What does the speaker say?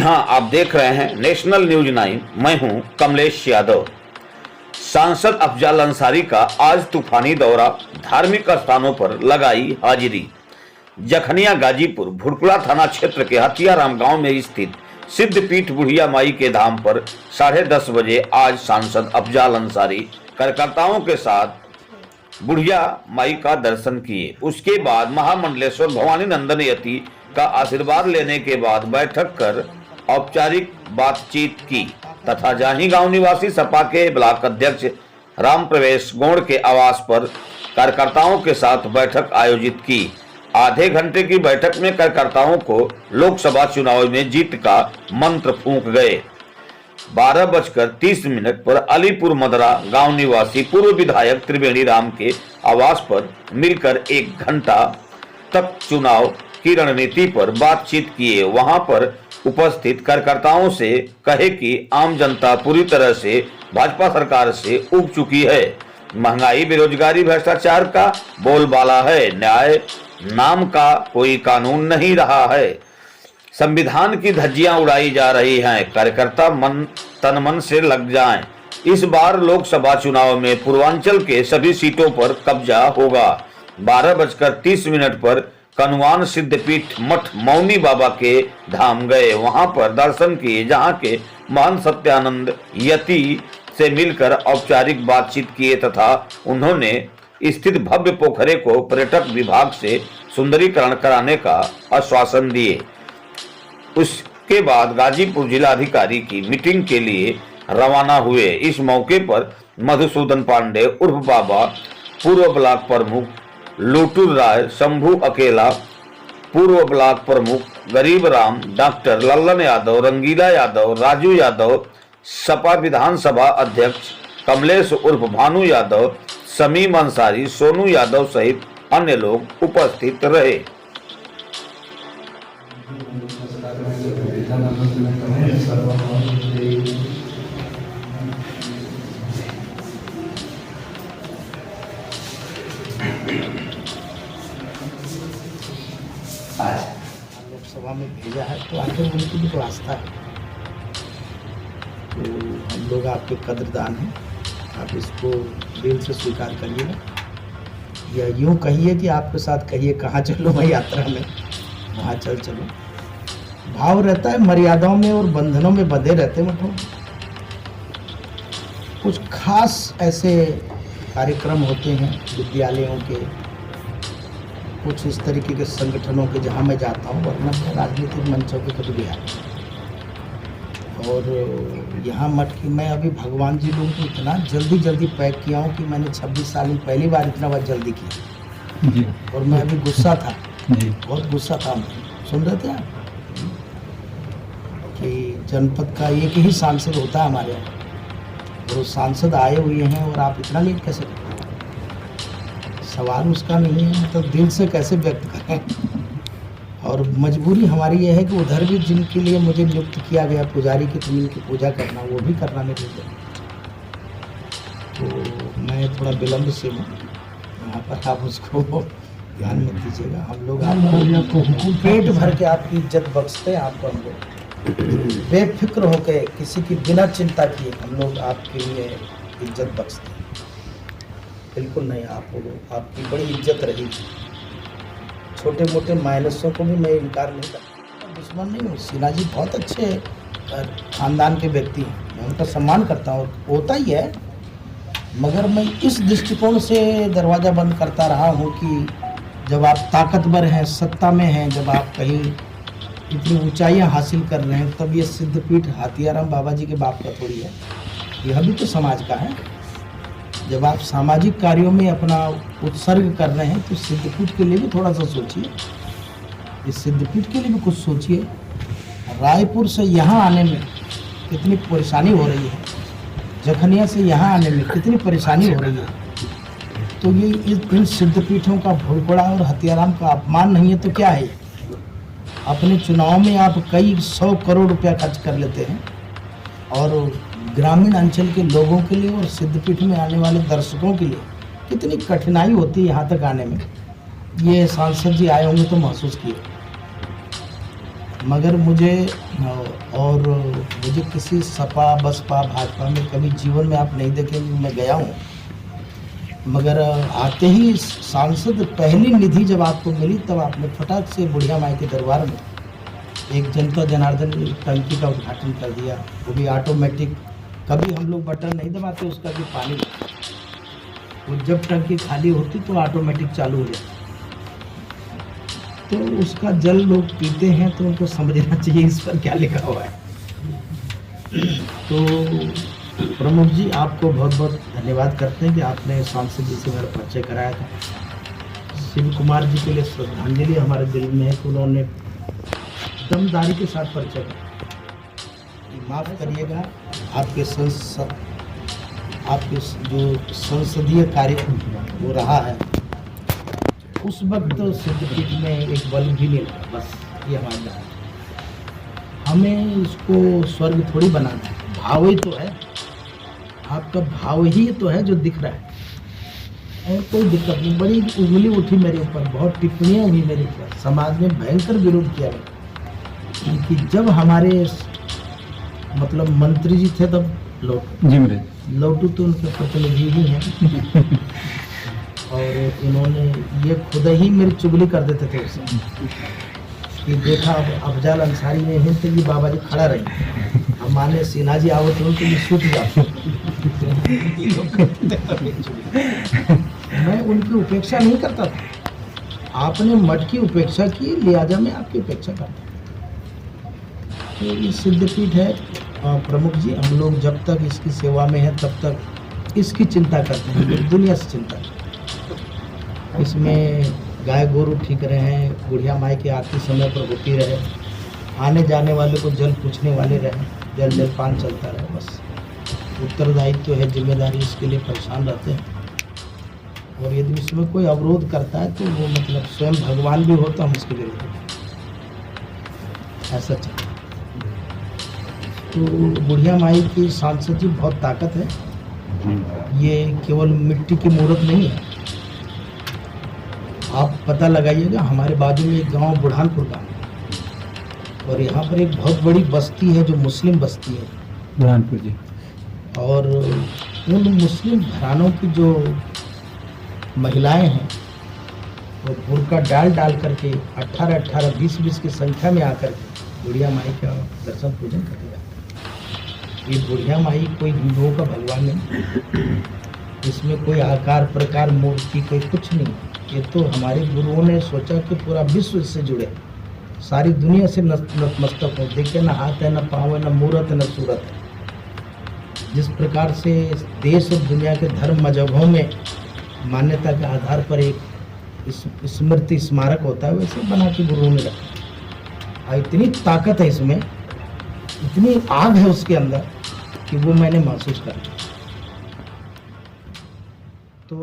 हां, आप देख रहे हैं नेशनल न्यूज 9। मैं हूं कमलेश यादव। सांसद अफजाल अंसारी का आज तूफानी दौरा, धार्मिक स्थानों पर लगाई हाजिरी। जखनिया गाजीपुर भुड़कुला थाना क्षेत्र के हथियाराम गांव में स्थित सिद्धपीठ बुढ़िया माई के धाम पर 10:30 बजे आज सांसद अफजाल अंसारी कार्यकर्ताओं के साथ बुढ़िया माई का दर्शन किए। उसके बाद महामंडलेश्वर भवानी नंदन यति का आशीर्वाद लेने के बाद बैठक कर औपचारिक बातचीत की तथा जाही गांव निवासी सपा के ब्लॉक अध्यक्ष राम प्रवेश गौड़ के आवास पर कार्यकर्ताओं के साथ बैठक आयोजित की। आधे घंटे की बैठक में कार्यकर्ताओं को लोकसभा चुनाव में जीत का मंत्र फूंक गए। 12:30 पर अलीपुर मदरा गांव निवासी पूर्व विधायक त्रिवेणी राम के आवास पर मिलकर 1 घंटा तक चुनाव की रणनीति पर बातचीत किए। वहां पर उपस्थित कार्यकर्ताओं से कहे कि आम जनता पूरी तरह से भाजपा सरकार से उब चुकी है। महंगाई, बेरोजगारी, भ्रष्टाचार का बोलबाला है। न्याय नाम का कोई कानून नहीं रहा है। संविधान की धज्जियां उड़ाई जा रही हैं। कार्यकर्ता तन मन से लग जाएं। इस बार लोकसभा चुनाव में पूर्वांचल के सभी सीटों पर कब्जा होगा। 12:30 पर कनुआन सिद्धपीठ मठ मौनी बाबा के धाम गए। वहां पर दर्शन किए, जहां के महंत सत्यानंद यति से मिलकर औपचारिक बातचीत किए तथा उन्होंने स्थित भव्य पोखरे को पर्यटक विभाग से सुंदरीकरण कराने का आश्वासन दिए। उसके बाद गाजीपुर जिलाधिकारी की मीटिंग के लिए रवाना हुए। इस मौके पर मधुसूदन पांडे उर्फ बाबा, पूर्व ब्लॉक प्रमुख लुटुर राय, शंभू अकेला पूर्व ब्लॉक प्रमुख, गरीब राम, डॉक्टर लल्लन यादव, रंगीला यादव, राजू यादव, सपा विधानसभा अध्यक्ष कमलेश उर्फ भानु यादव, समीम अंसारी, सोनू यादव सहित अन्य लोग उपस्थित रहे। लोकसभा में भेजा है तो आगे उनकी भी तो आस्था है। तो हम लोग आपके कद्रदान हैं, आप इसको दिल से स्वीकार करिएगा। या यूँ कहिए कि आपके साथ कहिए कहाँ चलो मैं यात्रा में, वहाँ चलो। भाव रहता है, मर्यादाओं में और बंधनों में बंधे रहते हैं। मतलब कुछ खास ऐसे कार्यक्रम होते हैं विद्यालयों के, कुछ इस तरीके के संगठनों के जहाँ मैं जाता हूँ, वरना मैं राजनीतिक मंचों के कभी गया। और यहाँ मठ की मैं अभी भगवान जी लोगों को इतना जल्दी पैक किया हूँ कि मैंने 26 साल में पहली बार इतना बार जल्दी की। और मैं अभी गुस्सा था, बहुत गुस्सा था। सुन रहे थे आप कि जनपद का एक ही सांसद होता है हमारे यहाँ, और सांसद आए हुए हैं और आप इतना लेट कैसे करते? सवाल उसका नहीं है, मतलब दिल से कैसे व्यक्त करें। और मजबूरी हमारी यह है कि उधर भी जिनके लिए मुझे नियुक्त किया गया पुजारी की, तुम इनकी पूजा करना, वो भी करना मेरे लिए। तो मैं थोड़ा विलम्ब से हूँ यहाँ पर, आप उसको ध्यान में दीजिएगा। हम लोग आपको पेट भर के आपकी इज्जत बख्शते हैं। आपको हम लोग बेफिक्र होकर किसी की बिना चिंता किए हम लोग आपके लिए इज्जत बख्शते हैं। बिल्कुल नहीं, आपकी बड़ी इज्जत रही। छोटे मोटे माइनसों को भी मैं इनकार नहीं करता, दुश्मन नहीं हूँ। सिन्हा जी बहुत अच्छे खानदान के व्यक्ति हैं, मैं उनका सम्मान करता हूँ, होता ही है। मगर मैं इस दृष्टिकोण से दरवाज़ा बंद करता रहा हूँ कि जब आप ताकतवर हैं, सत्ता में हैं, जब आप कहीं इतनी ऊंचाइयाँ हासिल कर रहे हैं, तब ये सिद्धपीठ हथियाराम बाबा जी के बाप का थोड़ी है, यह भी तो समाज का है। जब आप सामाजिक कार्यों में अपना उत्सर्ग कर रहे हैं तो सिद्धपीठ के लिए भी थोड़ा सा सोचिए, इस सिद्धपीठ के लिए भी कुछ सोचिए। रायपुर से यहाँ आने में कितनी परेशानी हो रही है, जखनिया से यहाँ आने में कितनी परेशानी हो रही है। तो ये इन सिद्धपीठों का भुड़कुड़ा और हथियाराम का अपमान नहीं है तो क्या है? अपने चुनाव में आप कई 100 करोड़ रुपया खर्च कर लेते हैं और ग्रामीण अंचल के लोगों के लिए और सिद्धपीठ में आने वाले दर्शकों के लिए कितनी कठिनाई होती है यहाँ तक आने में। ये सांसद जी आए होंगे तो महसूस किए। मगर मुझे किसी सपा बसपा भाजपा में कभी जीवन में आप नहीं देखेंगे। मैं गया हूँ, मगर आते ही सांसद पहली निधि जब आपको मिली तब आपने फटाक से बुढ़िया माई के दरबार में एक जनता जनार्दन टंकी का उद्घाटन कर दिया, वो भी ऑटोमेटिक। कभी हम लोग बटन नहीं दबाते उसका कि पानी, वो जब टंकी खाली होती तो ऑटोमेटिक चालू हो जाती। तो उसका जल लोग पीते हैं तो उनको समझना चाहिए इस पर क्या लिखा हुआ है। तो प्रमुख जी, आपको बहुत बहुत धन्यवाद करते हैं कि आपने सांसद जी से मेरा परिचय कराया था। शिव कुमार जी के लिए श्रद्धांजलि हमारे दिल में है कि उन्होंने दमदारी के साथ परिचय किया। माफ़ करिएगा, आपके जो संसदीय कार्य हो रहा है उस वक्त सिद्धपीठ में एक बल्ब भी नहीं लगा, बस ये हमारा है। हमें इसको स्वर्ग थोड़ी बनाना है, भाव ही तो है, आपका भाव ही तो है जो दिख रहा है और कोई दिक्कत नहीं। बड़ी उंगली उठी मेरे ऊपर, बहुत टिप्पणियाँ हुई मेरे ऊपर, समाज में भयंकर विरोध किया गया कि जब हमारे मतलब मंत्री जी थे तब लौटू तो उनके प्रतिनिधि ही हैं और इन्होंने ये खुद ही मेरी चुगली कर देते थे उससे कि देखा अफजल अंसारी ने हिंद तो ये बाबा जी खड़ा रही, हम माने सिन्हा जी आवत हो तो ये छूट जाते। मैं उनकी उपेक्षा नहीं करता था, आपने मठ की उपेक्षा की, लिहाजा मैं आपकी उपेक्षा करता। तो ये सिद्धपीठ है प्रमुख जी, हम लोग जब तक इसकी सेवा में हैं तब तक इसकी चिंता करते हैं, दुनिया से चिंता करते हैं। इसमें गाय गोरू ठीक रहे, बुढ़िया माई की आरती समय पर होती रहे, आने जाने वाले को जल पूछने वाले रहे, जल जलपान चलता रहे, बस उत्तरदायित्व है, जिम्मेदारी, इसके लिए परेशान रहते हैं। और यदि उसमें कोई अवरोध करता है तो वो मतलब स्वयं भगवान भी होता, हम उसके विरुद्ध ऐसा चलता। तो बुढ़िया माई की सांसद जी बहुत ताकत है, ये केवल मिट्टी की मूर्त नहीं है। आप पता लगाइएगा, हमारे बाजू में एक गांव बुढ़ानपुर का और यहाँ पर एक बहुत बड़ी बस्ती है जो मुस्लिम बस्ती है बुढ़ानपुर जी। और उन मुस्लिम घरानों की जो महिलाएं हैं वो बुर्का डाल करके 18-18, 20-20 की संख्या में आकर के बुढ़िया माई का दर्शन पूजन करते जाते हैं। ये बुढ़िया माई कोई हिंदुओं का भगवान नहीं, इसमें कोई आकार प्रकार मूर्ति कोई कुछ नहीं। ये तो हमारे गुरुओं ने सोचा कि पूरा विश्व इससे जुड़े, सारी दुनिया से नतमस्तक हो। देखिए, न हाथ है, न पाँव है, न मूरत है, न सूरत है। जिस प्रकार से देश और दुनिया के धर्म मजहबों में मान्यता के आधार पर एक स्मृति स्मारक होता है, वैसे बना के गुरुओं ने रखा। और इतनी ताकत है इसमें, इतनी आग है उसके अंदर कि वो मैंने महसूस कर लिया। तो